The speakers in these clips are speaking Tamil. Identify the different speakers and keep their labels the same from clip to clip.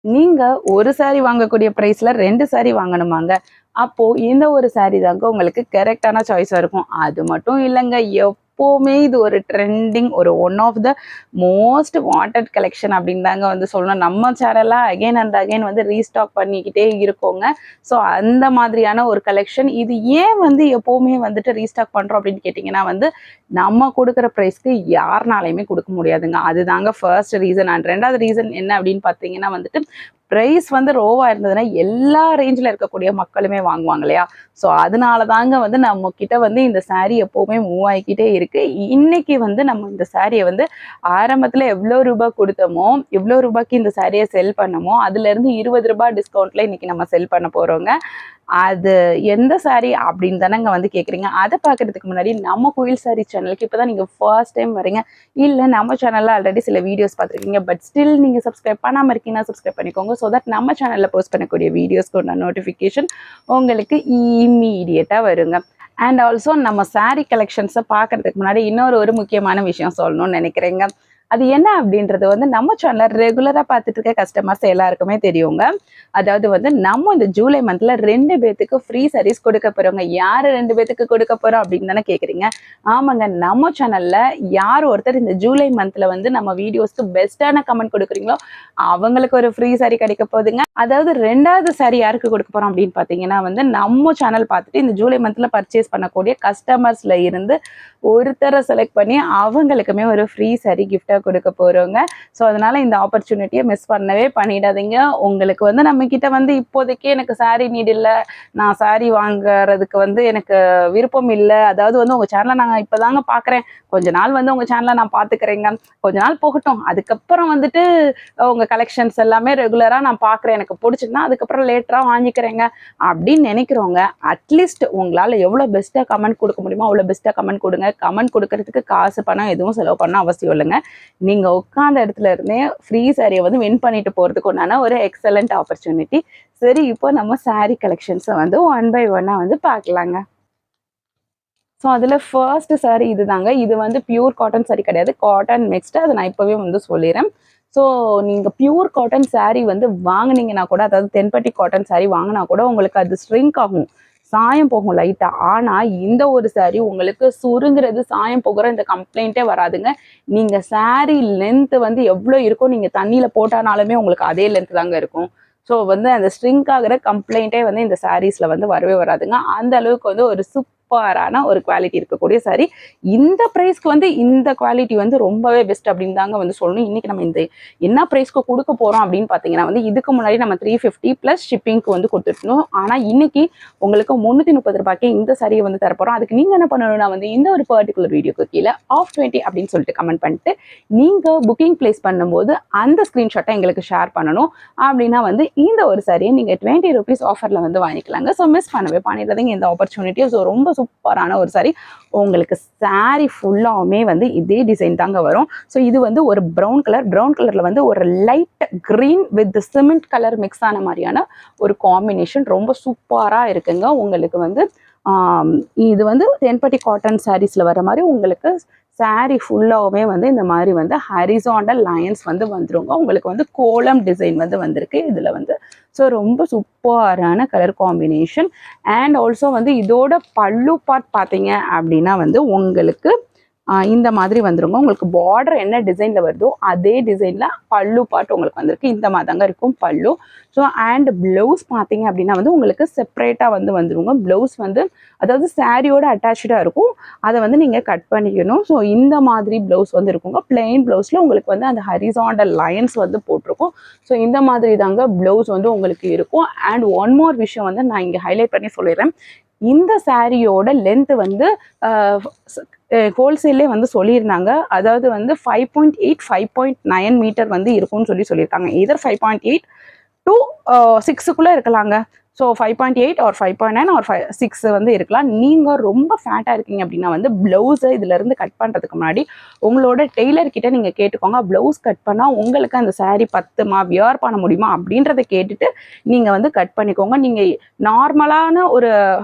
Speaker 1: நீங்க ஒரு சாரி வாங்கக்கூடிய பிரைஸ்ல 2 சாரி வாங்கணுமாங்க. அப்போ இந்த ஒரு சாரி தாங்க உங்களுக்கு கரெக்ட்டான சாய்ஸா இருக்கும். அது மட்டும் இல்லங்க. எப்பவுமே இது ஒரு ட்ரெண்டிங் ஒரு one of the most wanted collection அப்படின்னு தாங்க வந்து சொல்லணும். நம்ம சேனல்ல அகைன் அண்ட் அகைன் வந்து ரீஸ்டாக் பண்ணிக்கிட்டே இருக்கோங்க. ஸோ அந்த மாதிரியான ஒரு கலெக்ஷன். இது ஏன் வந்து எப்பவுமே வந்துட்டு ரீஸ்டாக் பண்றோம் அப்படின்னு கேட்டிங்கன்னா வந்து, நம்ம குடுக்குற பிரைஸ்க்கு யாருனாலயுமே குடுக்க முடியாதுங்க. அதுதாங்க ஃபர்ஸ்ட் ரீசன். அண்ட் 2வது ரீசன் என்ன அப்படின்னு பார்த்தீங்கன்னா வந்துட்டு, பிரைஸ் வந்து ரோவா இருந்ததுன்னா எல்லா ரேஞ்சில இருக்கக்கூடிய மக்களுமே வாங்குவாங்க இல்லையா? ஸோ அதனால தாங்க வந்து நம்ம கிட்ட வந்து இந்த சாரி எப்பவுமே மூவ் ஆகிக்கிட்டே இருக்கு. இன்னைக்கு வந்து நம்ம இந்த சாரிய வந்து ஆரம்பத்துல எவ்வளோ ரூபாய் குடுத்தோமோ, எவ்வளோ ரூபாய்க்கு இந்த சாரிய செல் பண்ணோமோ, அதுலேருந்து ரூ. 20 டிஸ்கவுண்ட்ல இன்னைக்கு நம்ம செல் பண்ண போறோங்க. அது எந்த சாரி அப்படின்னு தானங்க வந்து கேட்குறீங்க. அத பார்க்கறதுக்கு முன்னாடி நம்ம குயில் சாரி சேனலுக்கு இப்ப தான் நீங்க ஃபர்ஸ்ட் டைம் வரீங்க. இல்ல நம்ம சேனல்ல ஆல்ரெடி சில வீடியோஸ் பார்த்துருக்கீங்க. பட் ஸ்டில் நீங்க சப்ஸ்கிரைப் பண்ணாம இருக்கீங்கன்னா சப்ஸ்கிரைப் பண்ணிக்கோங்க. ஸோ தட் நம்ம சேனல்ல போஸ்ட் பண்ணக்கூடிய வீடியோஸ்க்கு உண்டான நோட்டிஃபிகேஷன் உங்களுக்கு இம்மீடியட்டா வருங்க. அண்ட் ஆல்சோ நம்ம சாரி கலெக்ஷன்ஸை பார்க்கறதுக்கு முன்னாடி இன்னொரு முக்கியமான விஷயம் சொல்லணும்னு நினைக்கிறேங்க. அது என்ன அப்படின்றது வந்து நம்ம சேனல்ல ரெகுலரா பார்த்துட்டு இருக்க கஸ்டமர்ஸ் எல்லாருக்குமே தெரியுங்க. அதாவது வந்து நம்ம இந்த ஜூலை மந்த்ல 2 பேத்துக்கு ஃப்ரீ சாரீஸ் கொடுக்க போறோங்க. யாரு 2 பேத்துக்கு கொடுக்க போறோம் அப்படின்னு தானே கேக்குறீங்க. ஆமாங்க, நம்ம சேனல்ல யார் ஒருத்தர் இந்த ஜூலை மந்த்ல வந்து நம்ம வீடியோஸ்க்கு பெஸ்டான கமெண்ட் கொடுக்குறீங்களோ அவங்களுக்கு ஒரு ஃப்ரீ சாரி கிடைக்க போகுதுங்க. அதாவது 2வது சாரி யாருக்கு கொடுக்க போறோம் அப்படின்னு பாத்தீங்கன்னா வந்து நம்ம சேனல் பார்த்துட்டு இந்த ஜூலை மந்த்ல பர்ச்சேஸ் பண்ணக்கூடிய கஸ்டமர்ஸ்ல இருந்து ஒருத்தரை செலக்ட் பண்ணி அவங்களுக்குமே ஒரு ஃப்ரீ சாரி கிஃப்டா கொடுக்க போறோங்க. ஸோ அதனால இந்த ஆப்பர்ச்சுனிட்டியை மிஸ் பண்ணவே பண்ணிடாதீங்க. உங்களுக்கு வந்து நம்ம கிட்ட வந்து இப்போதைக்கு எனக்கு சாரி நீட் இல்லை, நான் சாரி வாங்குறதுக்கு வந்து எனக்கு விருப்பம் இல்லை, அதாவது வந்து உங்க சேனலை நான் இப்பதாங்க பாக்குறேன், கொஞ்ச நாள் வந்து உங்க சேனலை நான் பாத்துக்கிறேங்க, கொஞ்ச நாள் போகட்டும், அதுக்கப்புறம் வந்துட்டு உங்க கலெக்ஷன்ஸ் எல்லாமே ரெகுலரா நான் பாக்குறேன், எனக்கு பிடிச்சிருந்தா அதுக்கப்புறம் லேட்டரா வாங்கிக்கிறேங்க அப்படின்னு நினைக்கிறவங்க அட்லீஸ்ட் உங்களால எவ்வளவு பெஸ்டா கமெண்ட் கொடுக்க முடியுமோ அவ்வளவு பெஸ்டா கமெண்ட் கொடுங்க. கமெண்ட் கொடுக்கறதுக்கு காசு பணம் எதுவும் செலவு பண்ண அவசியம் இல்லைங்க. நீங்க உட்கார்ந்த இடத்துல இருந்தே ஃப்ரீ சாரியை வந்து வின் பண்ணிட்டு போறதுக்கு உண்டான ஒரு எக்ஸலண்ட் ஆப்பர்ச்சுனிட்டி. சரி, இப்போ நம்ம சாரி கலெக்ஷன்ஸை வந்து ஒன் பை ஒன்னா வந்து பார்க்கலாங்க. ஸோ அதில் ஃபர்ஸ்ட் சாரி இதுதாங்க. இது வந்து பியூர் காட்டன் சாரி கிடையாது, காட்டன் மிக்ஸ்டு. அதை நான் இப்போவே வந்து சொல்லிடுறேன். ஸோ நீங்கள் பியூர் காட்டன் சாரி வந்து வாங்கினீங்கன்னா கூட, அதாவது தென்பட்டி காட்டன் சாரி வாங்கினா கூட உங்களுக்கு அது ஸ்ட்ரிங்க் ஆகும், சாயம் போகும் லைட்டாக. ஆனால் இந்த ஒரு சாரி உங்களுக்கு சுருங்குறது, சாயம் போகிற இந்த கம்ப்ளைண்ட்டே வராதுங்க. நீங்கள் சாரி லென்த்து வந்து எவ்வளோ இருக்கோ நீங்கள் தண்ணியில் போட்டானாலுமே உங்களுக்கு அதே லென்த் தாங்க இருக்கும். ஸோ வந்து அந்த ஸ்ட்ரிங்க் ஆகிற கம்ப்ளைண்ட்டே வந்து இந்த சாரீஸில் வந்து வரவே வராதுங்க. அந்த அளவுக்கு வந்து ஒரு சூப்பரான ஒரு குவாலிட்டி இருக்கக்கூடிய சாரி. இந்த ப்ரைஸ்க்கு வந்து இந்த குவாலிட்டி வந்து ரொம்பவே பெஸ்ட் அப்படின்னு தாங்க வந்து சொல்லணும். இன்னைக்கு நம்ம இந்த என்ன ப்ரைஸ்க்கு கொடுக்க போகிறோம் அப்படின்னு பார்த்தீங்கன்னா வந்து, இதுக்கு முன்னாடி நம்ம 350 ப்ளஸ் ஷிப்பிங்க்கு வந்து கொடுத்துருந்தோம். ஆனால் இன்னைக்கு உங்களுக்கு 330 ரூபாய்க்கு இந்த சாரியை வந்து தரப்போகிறோம். அதுக்கு நீங்கள் என்ன பண்ணணும்னா வந்து இந்த ஒரு பர்டிகுலர் வீடியோக்கு கீழே ஆஃப் 20 அப்படின்னு சொல்லிட்டு கமெண்ட் பண்ணிட்டு நீங்கள் புக்கிங் பிளேஸ் பண்ணும்போது அந்த ஸ்க்ரீன்ஷாட்டை எங்களுக்கு ஷேர் பண்ணணும். அப்படின்னா வந்து இந்த ஒரு சாரியை நீங்கள் 20 ரூபீஸ் ஆஃபரில் வந்து வாங்கிக்கலாங்க. ஸோ மிஸ் பண்ணவே பண்ணிடாதீங்க இந்த ஆப்பர்ச்சுனிட்டியை. ஸோ ரொம்ப சூப்பரான ஒரு சாரி. உங்களுக்கு சாரி ஃபுல்லாகவுமே வந்து இதே டிசைன் தாங்க வரும். ஸோ இது வந்து ஒரு ப்ரௌன் கலரில் வந்து ஒரு light green with cement colour mix ஆன மாதிரியான ஒரு காம்பினேஷன் ரொம்ப சூப்பராக இருக்குங்க. உங்களுக்கு வந்து இது வந்து தென்பட்டி காட்டன் சாரீஸில் வர மாதிரி உங்களுக்கு சாரி ஃபுல்லாகவுமே வந்து இந்த மாதிரி வந்து ஹரிசாண்டல் லைன்ஸ் வந்து வந்துருங்க. உங்களுக்கு வந்து கோலம் டிசைன் வந்து வந்திருக்கு இதில் வந்து. ஸோ ரொம்ப சூப்பரான கலர் காம்பினேஷன். அண்ட் ஆல்சோ வந்து இதோட பல்லு பார்ட் பார்த்தீங்க அப்படின்னா வந்து உங்களுக்கு இந்த மாதிரி வந்துருங்க. உங்களுக்கு பார்டர் என்ன டிசைனில் வருதோ அதே டிசைனில் பல்லு பார்ட் உங்களுக்கு வந்திருக்கு. இந்த மாதிரி தாங்க இருக்கும் பல்லு. ஸோ அண்ட் ப்ளவுஸ் பார்த்தீங்க அப்படின்னா வந்து உங்களுக்கு செப்பரேட்டாக வந்து வந்துருங்க. ப்ளவுஸ் வந்து அதாவது சாரியோட அட்டாச்சாக இருக்கும், அதை வந்து நீங்கள் கட் பண்ணிக்கணும். ஸோ இந்த மாதிரி ப்ளவுஸ் வந்து இருக்குங்க. பிளெயின் ப்ளவுஸில் உங்களுக்கு வந்து அந்த ஹரிசாண்டல் லைன்ஸ் வந்து போட்டிருக்கும். ஸோ இந்த மாதிரி தாங்க ப்ளவுஸ் வந்து உங்களுக்கு இருக்கும். அண்ட் ஒன் மோர் விஷயம் வந்து நான் இங்கே ஹைலைட் பண்ணி சொல்லிடுறேன். இந்த சாரியோட லென்த் வந்து ஹோல்சேல்லே வந்து சொல்லியிருந்தாங்க. அதாவது வந்து 5.8 5.9 மீட்டர் வந்து இருக்கும்னு சொல்லியிருக்காங்க. இதர் 5.8 to 6க்குள்ளே இருக்கலாங்க. ஸோ 5.8 ஆர் 5.9 ஆர் 6 வந்து இருக்கலாம். நீங்கள் ரொம்ப ஃபேட்டாக இருக்கீங்க அப்படின்னா வந்து ப்ளவுஸை இதிலேருந்து கட் பண்ணுறதுக்கு முன்னாடி உங்களோட டெய்லர்கிட்ட நீங்கள் கேட்டுக்கோங்க. ப்ளவுஸ் கட் பண்ணால் உங்களுக்கு அந்த சாரீ பத்துமா, வியர் பண்ண முடியுமா அப்படின்றத கேட்டுட்டு நீங்கள் வந்து கட் பண்ணிக்கோங்க. நீங்கள் நார்மலான ஒரு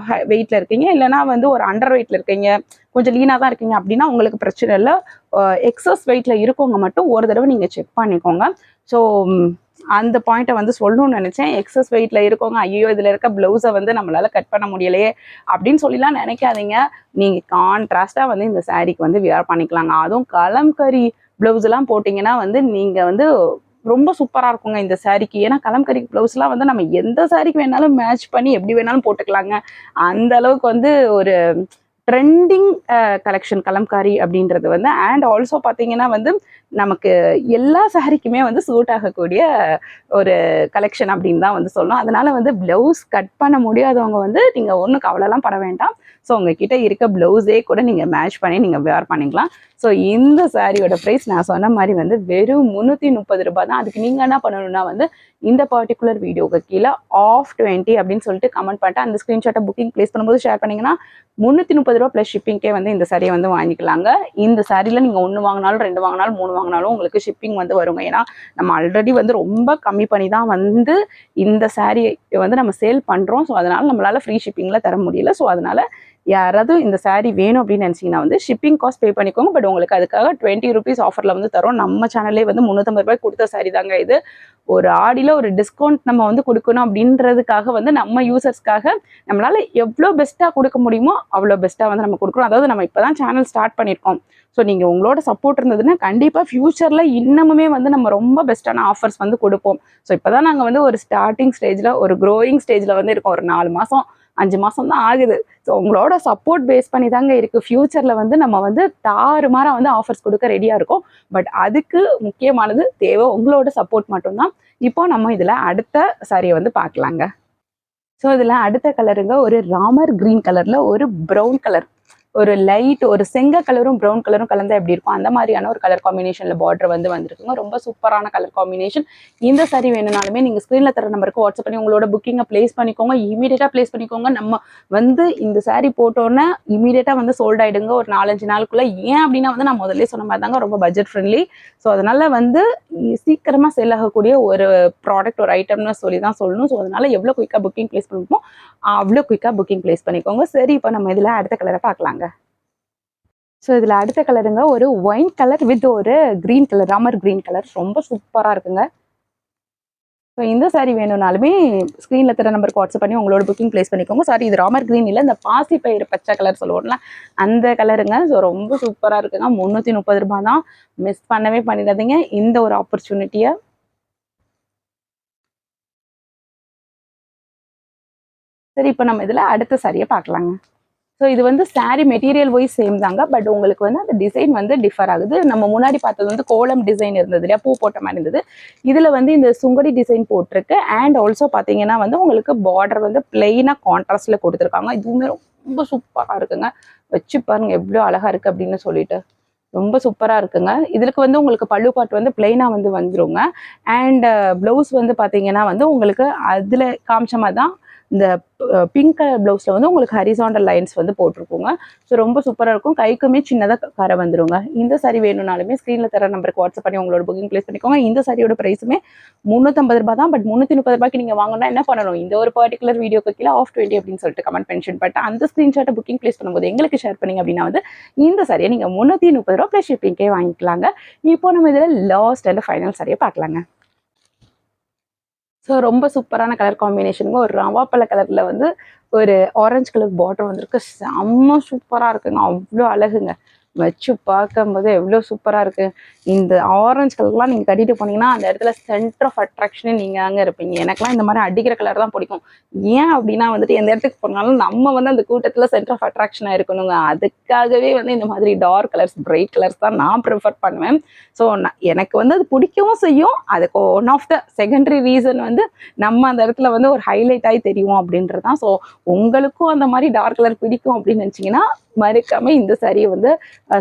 Speaker 1: வெயிட்டில் இருக்கீங்க, இல்லைனா வந்து ஒரு அண்டர் வெயிட்டில் இருக்கீங்க, கொஞ்சம் லீனாக தான் இருக்கீங்க அப்படின்னா உங்களுக்கு பிரச்சனை இல்லை. எக்ஸஸ் வெயிட்டில் இருக்கவங்க மட்டும் ஒரு தடவை நீங்கள் செக் பண்ணிக்கோங்க. ஸோ அந்த பாயிண்ட்டை வந்து சொல்லணும்னு நினச்சேன். எக்ஸஸ் வெயிட்ல இருக்கவங்க ஐயோ இதில் இருக்க ப்ளவுஸை வந்து நம்மளால் கட் பண்ண முடியலையே அப்படின்னு சொல்லிலாம் நினைக்காதீங்க. நீங்கள் கான்ட்ராஸ்டாக வந்து இந்த சாரீக்கு வந்து வியர் பண்ணிக்கலாங்க. அதுவும் கலம்கரி ப்ளவுஸ்லாம் போட்டிங்கன்னா வந்து நீங்கள் வந்து ரொம்ப சூப்பராக இருக்குங்க இந்த சாரீக்கு. ஏன்னா கலம்கரி ப்ளவுஸ்லாம் வந்து நம்ம எந்த சாரீக்கு வேணாலும் மேட்ச் பண்ணி எப்படி வேணாலும் போட்டுக்கலாங்க. அந்த அளவுக்கு வந்து ஒரு ட்ரெண்டிங் கலெக்ஷன் கலம்காரி அப்படின்றது வந்து. அண்ட் ஆல்சோ பார்த்தீங்கன்னா வந்து நமக்கு எல்லா சாரிக்குமே வந்து சூட் ஆகக்கூடிய ஒரு கலெக்ஷன் அப்படின்னு தான் வந்து சொல்லணும். அதனால வந்து ப்ளவுஸ் கட் பண்ண முடியாதவங்க வந்து நீங்கள் ஒன்றும் கவலைலாம் பட வேண்டாம். ஸோ உங்ககிட்ட இருக்க ப்ளவுஸே கூட நீங்கள் மேட்ச் பண்ணி நீங்கள் வேர் பண்ணிக்கலாம். ஸோ இந்த சாரியோட ப்ரைஸ் நான் சொன்ன மாதிரி வந்து வெறும் 330 ரூபாய் தான். அதுக்கு நீங்கள் என்ன பண்ணணும்னா வந்து இந்த பர்டிகுலர் வீடியோக்கு கீழே ஆஃப் 20 அப்படின்னு சொல்லிட்டு கமெண்ட் பண்ணிட்டு அந்த ஸ்க்ரீன்ஷாட்டை புக்கிங் ப்ளேஸ் பண்ணும்போது ஷேர் பண்ணிங்கன்னா 330 ரூபா ப்ளஸ் ஷிப்பிங்கே வந்து இந்த சாரியை வந்து வாங்கிக்கலாங்க. இந்த சாரியில் நீங்கள் 1 வாங்கினாலும் 2 வாங்கினாலும் 3 வாங்கினாலும் உங்களுக்கு ஷிப்பிங் வந்து வருங்க. ஏன்னா நம்ம ஆல்ரெடி வந்து ரொம்ப கம்மி பண்ணி தான் வந்து இந்த சாரியை வந்து நம்ம சேல் பண்ணுறோம். ஸோ அதனால் நம்மளால் ஃப்ரீ ஷிப்பிங்கில் தர முடியல. ஸோ அதனால் யாராவது இந்த சாரீ வேணும் அப்படின்னு நினச்சிங்கன்னா வந்து ஷிப்பிங் காஸ்ட் பே பண்ணிக்கோங்க. பட் உங்களுக்கு அதுக்காக 20 ருபீஸ் ஆஃபரில் வந்து தரோம். நம்ம சேனல்லே வந்து 350 ரூபாய் கொடுத்த சாரீ தாங்க இது. ஒரு ஆடியில் ஒரு டிஸ்கவுண்ட் நம்ம வந்து கொடுக்கணும் அப்படின்றதுக்காக வந்து நம்ம யூசர்ஸ்க்காக நம்மளால் எவ்வளோ பெஸ்ட்டாக கொடுக்க முடியுமோ அவ்வளோ பெஸ்ட்டாக வந்து நம்ம கொடுக்குறோம். அதாவது நம்ம இப்போ தான் சேனல் ஸ்டார்ட் பண்ணியிருக்கோம். ஸோ நீங்கள் உங்களோட சப்போர்ட் இருந்ததுன்னா கண்டிப்பாக ஃப்யூச்சரில் இன்னமுமே வந்து நம்ம ரொம்ப பெஸ்ட்டான ஆஃபர்ஸ் வந்து கொடுப்போம். ஸோ இப்போ தான் நாங்கள் வந்து ஒரு ஸ்டார்டிங் ஸ்டேஜில் ஒரு க்ரோயிங் ஸ்டேஜில் வந்து இருக்கோம். ஒரு 4 மாதம் 5 மாதம் தான் ஆகுது. ஸோ உங்களோட சப்போர்ட் பேஸ் பண்ணி தாங்க இருக்குது. ஃப்யூச்சரில் வந்து நம்ம வந்து தாறுமாறாக வந்து ஆஃபர்ஸ் கொடுக்க ரெடியாக இருக்கும். பட் அதுக்கு முக்கியமானது தேவை உங்களோட சப்போர்ட் மட்டும்தான். இப்போ நம்ம இதில் அடுத்த சாரியை வந்து பார்க்கலாங்க. ஸோ இதில் அடுத்த கலருங்க ஒரு ராமர் கிரீன் கலரில் ஒரு ப்ரௌன் கலர், ஒரு லைட் ஒரு செங்க கலரும் ப்ரௌன் கலரும் கலந்தா எப்படி இருக்கும் அந்த மாதிரியான ஒரு கலர் காம்பினேஷனில் பார்டர் வந்து வந்திருக்குங்க. ரொம்ப சூப்பரான கலர் காம்பினேஷன். இந்த சாரி வேணும்னாலுமே நீங்கள் ஸ்க்ரீனில் தர நம்பருக்கு வாட்ஸ்அப் பண்ணி உங்களோட புக்கிங்கை ப்ளேஸ் பண்ணிக்கோங்க. இமீடியட்டாக ப்ளேஸ் பண்ணிக்கோங்க. நம்ம வந்து இந்த சாரி போட்டோன்னே இமீடியட்டாக வந்து சோல்ட் ஆகிடுங்க ஒரு 4-5 நாளுக்குள்ளே. ஏன் அப்படின்னா வந்து நான் முதல்ல சொன்ன மாதிரி தாங்க ரொம்ப பட்ஜெட் ஃப்ரெண்ட்லி. ஸோ அதனால் வந்து சீக்கிரமாக சேல் ஆகக்கூடிய ஒரு ப்ராடக்ட் ஒரு ஐட்டம்னு சொல்லி தான் சொல்லணும். ஸோ அதனால் எவ்வளோ குயிக்காக புக்கிங் ப்ளேஸ் பண்ணுமோ அவ்வளோ குயிக்காக புக்கிங் ப்ளேஸ் பண்ணிக்கோங்க. சரி, இப்போ நம்ம இதில் அடுத்த கலரை பார்க்கலாங்க. ஸோ இதில் அடுத்த கலருங்க ஒரு ஒயின் கலர் வித் ஒரு green colour, Ramar green colour. ரொம்ப சூப்பராக இருக்குங்க. ஸோ இந்த சாரி வேணும்னாலுமே ஸ்க்ரீனில் தர நம்பருக்கு வாட்ஸ்அப் பண்ணி உங்களோட புக்கிங் ப்ளேஸ் பண்ணிக்கோங்க. சாரி, இது ராமர் க்ரீன் இல்லை, இந்த பாசி பயிர் பச்சை கலர் சொல்லுவோம்ல அந்த கலருங்க. ஸோ ரொம்ப சூப்பராக இருக்குங்க. 330 ரூபாய் தான். மிஸ் பண்ணவே பண்ணிடாதீங்க இந்த ஒரு ஆப்பர்ச்சுனிட்டியை. சரி, இப்போ நம்ம இதில் அடுத்த சாரியை பார்க்கலாங்க. ஸோ இது வந்து சாரீ மெட்டீரியல் வைஸ் சேம் தாங்க. பட் உங்களுக்கு வந்து அந்த டிசைன் வந்து டிஃபர் ஆகுது. நம்ம முன்னாடி பார்த்தது வந்து கோலம் டிசைன் இருந்தது இல்லையா, பூ போட்ட மாதிரி இருந்தது. இதில் வந்து இந்த சுங்கடி டிசைன் போட்டிருக்கு. அண்ட் ஆல்சோ பார்த்தீங்கன்னா வந்து உங்களுக்கு பார்டர் வந்து பிளெயினாக கான்ட்ராஸ்டில் கொடுத்துருக்காங்க. இதுவுமே ரொம்ப சூப்பராக இருக்குங்க. வச்சு பாருங்க எவ்வளோ அழகாக இருக்குது அப்படின்னு சொல்லிட்டு. ரொம்ப சூப்பராக இருக்குங்க. இதுக்கு வந்து உங்களுக்கு பல்லு பாட்டு வந்து பிளெயினாக வந்து வந்துருங்க. அண்ட் ப்ளவுஸ் வந்து பார்த்தீங்கன்னா வந்து உங்களுக்கு அதில் காமிச்ச மாதிரி தான் இந்த பிங்க் கலர் ப்ளவுஸில் வந்து உங்களுக்கு ஹரிசாண்டல் லைன்ஸ் வந்து போட்டிருக்கோங்க. ஸோ ரொம்ப சூப்பராக இருக்கும். கைக்குமே சின்னதாக கரை வந்துருங்க. இந்த சாரி வேணும்னாலுமே ஸ்க்ரீனில் தர நம்பருக்கு வாட்ஸ்அப் பண்ணி உங்களோட புக்கிங் ப்ளேஸ் பண்ணிக்கோங்க. இந்த சாரியோட ப்ரைஸுமே 350 ரூபாய் தான். பட் 330 ரூபாய்க்கு நீங்கள் வாங்கினா என்ன பண்ணணும், இந்த ஒரு பர்டிகுலர் வீடியோக்கு கீழே ஆஃப் 20 அப்படின்னு சொல்லிட்டு கமெண்ட் மென்ஷன் பண்ணிட்டு அந்த ஸ்க்ரீன்ஷாட்டை புக்கிங் ப்ளேஸ் பண்ணும்போது எங்களுக்கு ஷேர் பண்ணிங்க அப்படின்னா வந்து இந்த சாரியை நீங்கள் 330 ரூபா ப்ளஸ் ஷிப்பிங்கே வாங்கிக்கலாங்க. இப்போ நம்ம இதில் லாஸ்ட் அண்ட் ஃபைனல் சாரியை பார்க்கலாங்க. ஸோ ரொம்ப சூப்பரான கலர் காம்பினேஷனுங்க. ஒரு ரவாப்பழ கலரில் வந்து ஒரு ஆரஞ்சு கலர் பார்டர் வந்திருக்கு. செம்ம சூப்பராக இருக்குங்க. அவ்வளோ அழகுங்க. வச்சு பார்க்கும்போது எவ்வளோ சூப்பராக இருக்குது. இந்த ஆரஞ்சு கலர்லாம் நீங்கள் கட்டிட்டு போனீங்கன்னா அந்த இடத்துல சென்டர் ஆஃப் அட்ராக்ஷனே நீங்கள் தாங்க இருப்பீங்க. எனக்குலாம் இந்த மாதிரி அடிக்கிற கலர் தான் பிடிக்கும். ஏன் அப்படின்னா வந்துட்டு எந்த இடத்துக்கு போனாலும் நம்ம வந்து அந்த கூட்டத்தில் சென்டர் ஆஃப் அட்ராக்ஷனாக இருக்கணுங்க. அதுக்காகவே வந்து இந்த மாதிரி டார்க் கலர்ஸ், பிரைட் கலர்ஸ் தான் நான் ப்ரிஃபர் பண்ணுவேன். ஸோ எனக்கு வந்து அது பிடிக்கவும் செய்யும். அதுக்கு one of the secondary reason வந்து நம்ம அந்த இடத்துல வந்து ஒரு ஹைலைட் ஆகி தெரியும் அப்படின்றது தான். ஸோ உங்களுக்கும் அந்த மாதிரி டார்க் கலர் பிடிக்கும் அப்படின்னு நினச்சிங்கன்னா மறக்காம இந்த சாரியை வந்து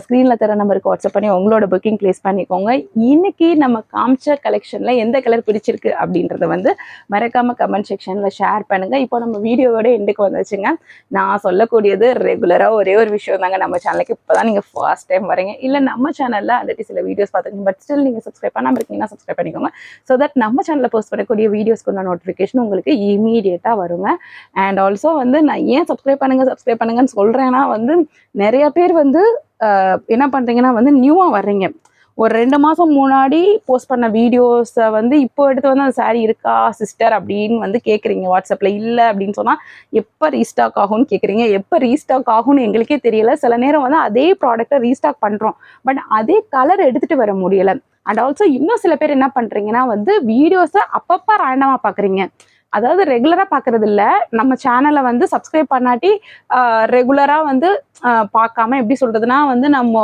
Speaker 1: ஸ்க்ரீனில் தர நம்பருக்கு வாட்ஸ்அப் பண்ணி உங்களோட புக்கிங் ப்ளேஸ் பண்ணிக்கோங்க. இன்னைக்கு நம்ம காமிச்ச கலெக்ஷனில் எந்த கலர் பிடிச்சிருக்கு அப்படின்றத வந்து மறக்காம கமெண்ட் செக்ஷனில் ஷேர் பண்ணுங்கள். இப்போ நம்ம வீடியோவோட எண்டுக்கு வந்துச்சுங்க. நான் சொல்லக்கூடியது ரெகுலராக ஒரே ஒரு விஷயம் தாங்க. நம்ம சேனலுக்கு இப்போ தான் நீங்கள் ஃபர்ஸ்ட் டைம் வரீங்க, இல்லை நம்ம சேனலில் ஆல்ரெடி சில வீடியோஸ் பார்த்துருக்கீங்க, பட் ஸ்டில் நீங்கள் சப்ஸ்கிரைப் பண்ணாமல் இருக்கீங்கன்னா சப்ஸ்கிரைப் பண்ணிக்கோங்க. ஸோ தட் நம்ம சேனலில் போஸ்ட் பண்ணக்கூடிய வீடியோஸ்க்கு நோட்டிஃபிகேஷன் உங்களுக்கு இமீடியட்டாக வருங்க. அண்ட் ஆல்சோ வந்து நான் ஏன் சப்ஸ்கிரைப் பண்ணுங்கன்னு சொல்கிறேன்னா வந்து நிறைய பேர் வந்து என்ன பண்ணுறீங்கன்னா வந்து நியூவாக வர்றீங்க. ஒரு 2 மாதம் முன்னாடி போஸ்ட் பண்ண வீடியோஸை வந்து இப்போ எடுத்து வந்து அந்த சாரீ இருக்கா சிஸ்டர் அப்படின்னு வந்து கேட்குறீங்க வாட்ஸ்அப்பில். இல்லை அப்படின்னு சொன்னால் எப்போ ரீஸ்டாக் ஆகும்னு கேட்குறீங்க. எப்போ ரீஸ்டாக் ஆகும்னு எங்களுக்கே தெரியல. சில நேரம் வந்து அதே ப்ராடக்ட்டை ரீஸ்டாக் பண்ணுறோம், பட் அதே கலர் எடுத்துகிட்டு வர முடியலை. அண்ட் ஆல்சோ இன்னும் சில பேர் என்ன பண்ணுறீங்கன்னா வந்து வீடியோஸை அப்பப்போ ரேண்டமாக பார்க்குறீங்க. அதாவது ரெகுலராக பார்க்குறது இல்லை, நம்ம சேனலை வந்து சப்ஸ்கிரைப் பண்ணாட்டி ரெகுலராக வந்து பார்க்காம எப்படி சொல்கிறதுனா வந்து நம்ம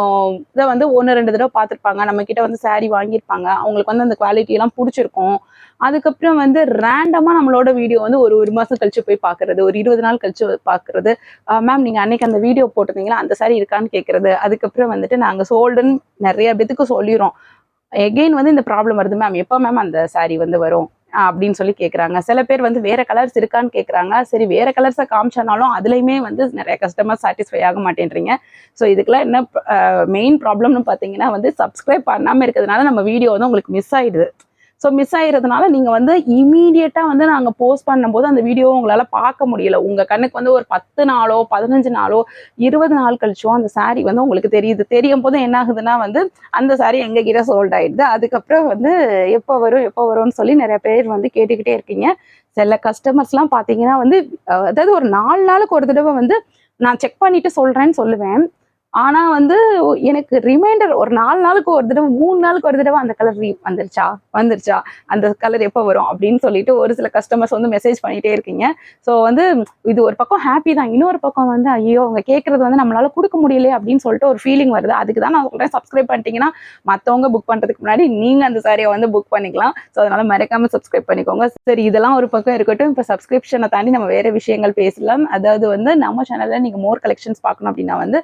Speaker 1: இதை வந்து 1-2 தடவை பார்த்துருப்பாங்க, நம்மக்கிட்ட வந்து சாரீ வாங்கியிருப்பாங்க, அவங்களுக்கு வந்து அந்த குவாலிட்டியெல்லாம் பிடிச்சிருக்கும். அதுக்கப்புறம் வந்து ரேண்டமாக நம்மளோட வீடியோ வந்து ஒரு மாதம் கழிச்சு போய் பார்க்குறது, ஒரு 20 நாள் கழிச்சு பார்க்குறது. மேம் நீங்கள் அன்னைக்கு அந்த வீடியோ போட்டிருந்தீங்களா, அந்த சாரீ இருக்கான்னு கேட்குறது. அதுக்கப்புறம் வந்துட்டு நாங்கள் சோல்டுன்னு நிறைய பேத்துக்கு சொல்லிடுறோம். எகெயின் வந்து இந்த ப்ராப்ளம் வருது, மேம் எப்போ மேம் அந்த சாரீ வந்து வரும் அப்படின்னு சொல்லி கேட்குறாங்க. சில பேர் வந்து வேற கலர்ஸ் இருக்கான்னு கேட்குறாங்க. சரி வேற கலர்ஸை காமிச்சானாலும் அதுலேயுமே வந்து நிறைய கஸ்டமர் சாட்டிஸ்ஃபை ஆக மாட்டேன்றீங்க. ஸோ இதுக்கெல்லாம் என்ன மெயின் ப்ராப்ளம்னு பார்த்தீங்கன்னா வந்து சப்ஸ்கிரைப் பண்ணாமல் இருக்கிறதுனால நம்ம வீடியோ வந்து உங்களுக்கு மிஸ் ஆயிடுது. ஸோ மிஸ் ஆகிறதுனால நீங்கள் வந்து இமீடியட்டாக வந்து நாங்கள் போஸ்ட் பண்ணும்போது அந்த வீடியோவை உங்களால் பார்க்க முடியல. உங்கள் கண்ணுக்கு வந்து ஒரு 10 நாளோ 15 நாளோ 20 நாள் கழிச்சோ அந்த சாரீ வந்து உங்களுக்கு தெரியுது. தெரியும் போது என்ன ஆகுதுன்னா வந்து அந்த சாரீ எங்ககிட்ட சோல்ட் ஆயிடுது. அதுக்கப்புறம் வந்து எப்போ வரும்னு சொல்லி நிறைய பேர் வந்து கேட்டுக்கிட்டே இருக்கீங்க. சில கஸ்டமர்ஸ்லாம் பார்த்தீங்கன்னா வந்து அதாவது ஒரு 4 நாளுக்கு ஒரு தடவை வந்து நான் செக் பண்ணிட்டு சொல்கிறேன்னு சொல்லுவேன். ஆனால் வந்து எனக்கு ரிமைண்டர் ஒரு 4 நாளுக்கு ஒரு தடவை 3 நாளுக்கு ஒரு தடவை அந்த கலர் வந்துருச்சா அந்த கலர் எப்போ வரும் அப்படின்னு சொல்லிட்டு ஒரு சில கஸ்டமர்ஸ் வந்து மெசேஜ் பண்ணிகிட்டே இருக்கீங்க. ஸோ வந்து இது ஒரு பக்கம் ஹாப்பி தான், இன்னொரு பக்கம் வந்து ஐயோ அவங்க கேட்குறது வந்து நம்மளால கொடுக்க முடியலையே அப்படின்னு சொல்லிட்டு ஒரு ஃபீலிங் வருது. அதுக்கு தான் நான் சொல்கிறேன், சப்ஸ்கிரைப் பண்ணிட்டீங்கன்னா மற்றவங்க புக் பண்ணுறதுக்கு முன்னாடி நீங்கள் அந்த சாரியை வந்து புக் பண்ணிக்கலாம். ஸோ அதனால் மறக்காமல் சப்ஸ்கிரைப் பண்ணிக்கோங்க. சரி இதெல்லாம் ஒரு பக்கம் இருக்கட்டும், இப்போ சப்ஸ்கிரிப்ஷனை தாண்டி நம்ம வேறு விஷயங்கள் பேசலாம். அதாவது வந்து நம்ம சேனலில் நீங்கள் மோர் கலெக்ஷன்ஸ் பார்க்கணும் அப்படின்னா வந்து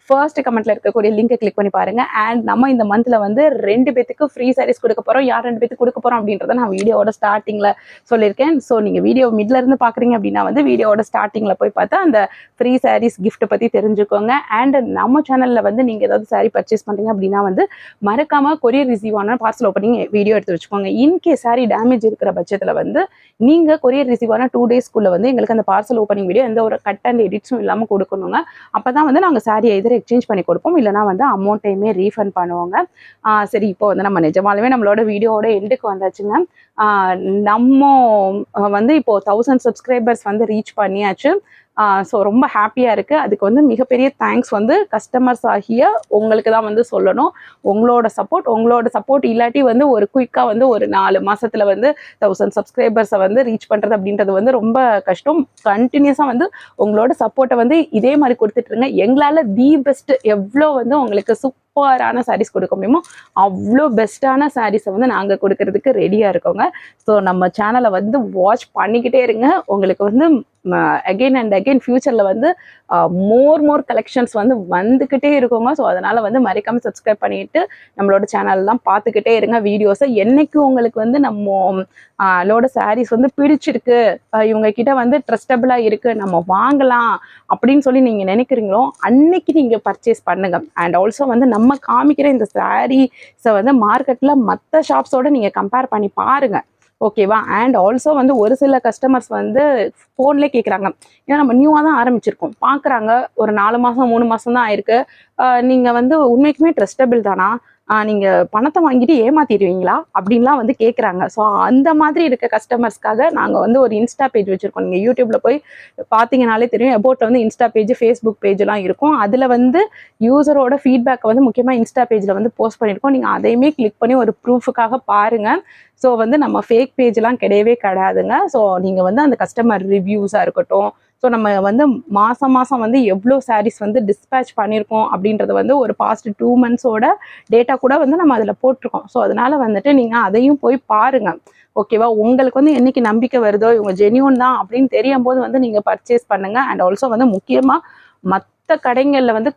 Speaker 1: ஃபர்ஸ்ட் கமெண்ட்ல இருக்கக்கூடிய லிங்கை கிளிக் பண்ணி பாருங்க. அண்ட் நம்ம இந்த மந்த்ல வந்து 2 பேத்துக்கு ஃப்ரீ சாரீஸ் கொடுக்க போறோம். யார் 2 பேத்துக்கு கொடுக்க போறோம் அப்படின்றத நான் வீடியோவோட ஸ்டார்டிங்ல சொல்லியிருக்கேன். ஸோ நீங்க வீடியோ மிட்ல இருந்து பாக்குறீங்க அப்படின்னா வந்து வீடியோவோட ஸ்டார்டிங்ல போய் பார்த்தா அந்த ஃப்ரீ சாரீஸ் கிஃப்ட் பத்தி தெரிஞ்சுக்கோங்க. அண்ட் நம்ம சேனல்ல வந்து நீங்க ஏதாவது சாரீ பர்ச்சேஸ் பண்றீங்க அப்படின்னா வந்து மறக்காம கொரியர் ரிசீவ் ஆன பார்சல் ஓப்பனிங் வீடியோ எடுத்து வச்சுக்கோங்க. இன்கேஸ் சாரீ டேமேஜ் இருக்கிற பட்சத்துல வந்து நீங்க கொரியர் ரிசீவ் ஆன 2 டேஸ்க்குள்ள வந்து எங்களுக்கு அந்த பார்சல் ஓப்பனிங் வீடியோ எந்த ஒரு கட் அண்ட் எடிட்ஸும் இல்லாம கொடுக்கணுங்க. அப்பதான் வந்து நாங்கள் சாரியை எதிர எக்ஸ்சேஞ்ச் பண்ணி கொடுப்போம், இல்லைனா வந்து அமௌண்ட்டையுமே ரீஃபண்ட் பண்ணுவாங்க. சரி இப்போ வந்து நம்ம நிஜமாலுமே நம்மளோட வீடியோவோட எண்டுக்கு வந்தாச்சுங்க. நம்ம வந்து இப்போ 1000 சப்ஸ்கிரைபர்ஸ் வந்து ரீச் பண்ணியாச்சு. ஸோ ரொம்ப ஹாப்பியாக இருக்குது. அதுக்கு வந்து மிகப்பெரிய தேங்க்ஸ் வந்து கஸ்டமர்ஸ் ஆகிய உங்களுக்கு தான் வந்து சொல்லணும். உங்களோட சப்போர்ட் இல்லாட்டி வந்து ஒரு குயிக்காக வந்து ஒரு 4 மாதத்தில் வந்து 1000 சப்ஸ்கிரைபர்ஸை வந்து ரீச் பண்ணுறது அப்படின்றது வந்து ரொம்ப கஷ்டம். கண்டினியூஸாக வந்து உங்களோட சப்போர்ட்டை வந்து இதே மாதிரி கொடுத்துட்ருங்க. எங்களால் தி பெஸ்ட் எவ்வளோ வந்து உங்களுக்கு சூப்பரான சாரீஸ் கொடுக்க முடியுமோ அவ்வளோ பெஸ்ட்டான சாரீஸை வந்து நாங்கள் கொடுக்கறதுக்கு ரெடியாக இருக்கோங்க. ஸோ நம்ம சேனலை வந்து வாட்ச் பண்ணிக்கிட்டே இருங்க. உங்களுக்கு வந்து அகெயின் அண்ட் அகெயின் ஃபியூச்சரில் வந்து மோர் கலெக்ஷன்ஸ் வந்து வந்துக்கிட்டே இருக்குங்க. ஸோ அதனால் வந்து மறக்காமல் சப்ஸ்கிரைப் பண்ணிட்டு நம்மளோட சேனல்லாம் பார்த்துக்கிட்டே இருங்க வீடியோஸை. என்னைக்கு உங்களுக்கு வந்து நம்மளோட சாரீஸ் வந்து பிடிச்சிருக்கு, இவங்க கிட்ட வந்து ட்ரஸ்டபிளாக இருக்குது, நம்ம வாங்கலாம் அப்படின்னு சொல்லி நீங்கள் நினைக்கிறீங்களோ அன்னைக்கு நீங்கள் பர்ச்சேஸ் பண்ணுங்க. அண்ட் ஆல்சோ வந்து நம்ம காமிக்கிற இந்த சாரீஸை வந்து மார்க்கெட்டில் மற்ற ஷாப்ஸோடு நீங்கள் கம்பேர் பண்ணி பாருங்கள், ஓகேவா? அண்ட் ஆல்சோ வந்து ஒரு சில கஸ்டமர்ஸ் வந்து ஃபோன்லேயே கேட்குறாங்க. ஏன்னா நம்ம நியூவாக தான் ஆரம்பிச்சிருக்கோம், பார்க்குறாங்க ஒரு 4 மாதம் 3 மாதம் தான் ஆயிருக்கு. நீங்கள் வந்து உண்மைக்குமே ட்ரஸ்டபிள் தானா, நீங்கள் பணத்தை வாங்கிட்டு ஏமாத்திடுவீங்களா அப்படின்லாம் வந்து கேட்குறாங்க. ஸோ அந்த மாதிரி இருக்க கஸ்டமர்ஸ்க்காக நாங்கள் வந்து ஒரு இன்ஸ்டா பேஜ் வச்சுருக்கோம். நீங்கள் யூடியூப்பில் போய் பார்த்தீங்கனாலே தெரியும், அபவுட் வந்து இன்ஸ்டா பேஜ், ஃபேஸ்புக் பேஜெலாம் இருக்கும். அதில் வந்து யூசரோட ஃபீட்பேக்கை வந்து முக்கியமாக இன்ஸ்டா பேஜில் வந்து போஸ்ட் பண்ணியிருக்கோம். நீங்கள் அதையுமே கிளிக் பண்ணி ஒரு ப்ரூஃபுக்காக பாருங்கள். ஸோ வந்து நம்ம ஃபேக் பேஜெலாம் கிடையாதுங்க. ஸோ நீங்கள் வந்து அந்த கஸ்டமர் ரிவ்யூஸாக இருக்கட்டும், ஸோ நம்ம வந்து மாதம் வந்து எவ்வளோ சாரீஸ் வந்து டிஸ்பேச் பண்ணியிருக்கோம் அப்படின்றத வந்து ஒரு பாஸ்ட் 2 மந்த்ஸோட டேட்டா கூட வந்து நம்ம அதில் போட்டிருக்கோம். ஸோ அதனால் வந்துட்டு நீங்கள் அதையும் போய் பாருங்கள், ஓகேவா? உங்களுக்கு வந்து என்னைக்கு நம்பிக்கை வருதோ இவங்க ஜென்யூன் தான் அப்படின்னு தெரியும் போது வந்து நீங்கள் பர்ச்சேஸ் பண்ணுங்கள். அண்ட் ஆல்சோ வந்து முக்கியமாக மற்ற கடைகளில் வந்து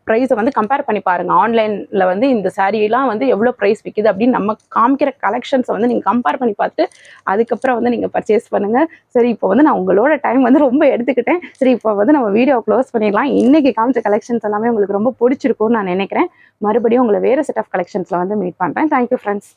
Speaker 1: ப்ரைஸை வந்து கம்பேர் பண்ணி பாருங்கள். ஆன்லைனில் வந்து இந்த சாரீலாம் வந்து எவ்வளோ ப்ரைஸ் விற்கிது அப்படின்னு நம்ம காமிக்கிற கலெக்ஷன்ஸை வந்து நீங்கள் கம்பேர் பண்ணி பார்த்துட்டு அதுக்கப்புறம் வந்து நீங்கள் பர்ச்சேஸ் பண்ணுங்கள். சரி இப்போ வந்து நான் உங்களோட டைம் வந்து ரொம்ப எடுத்துக்கிட்டேன். சரி இப்போ வந்து நம்ம வீடியோ க்ளோஸ் பண்ணிடலாம். இன்றைக்கி காமிச்ச கலெக்ஷன்ஸ் எல்லாமே உங்களுக்கு ரொம்ப பிடிச்சிருக்கும்னு நான் நினைக்கிறேன். மறுபடியும் உங்களை வேறு செட் ஆஃப் கலெக்ஷன்ஸில் வந்து மீட் பண்ணுறேன். Thank you friends.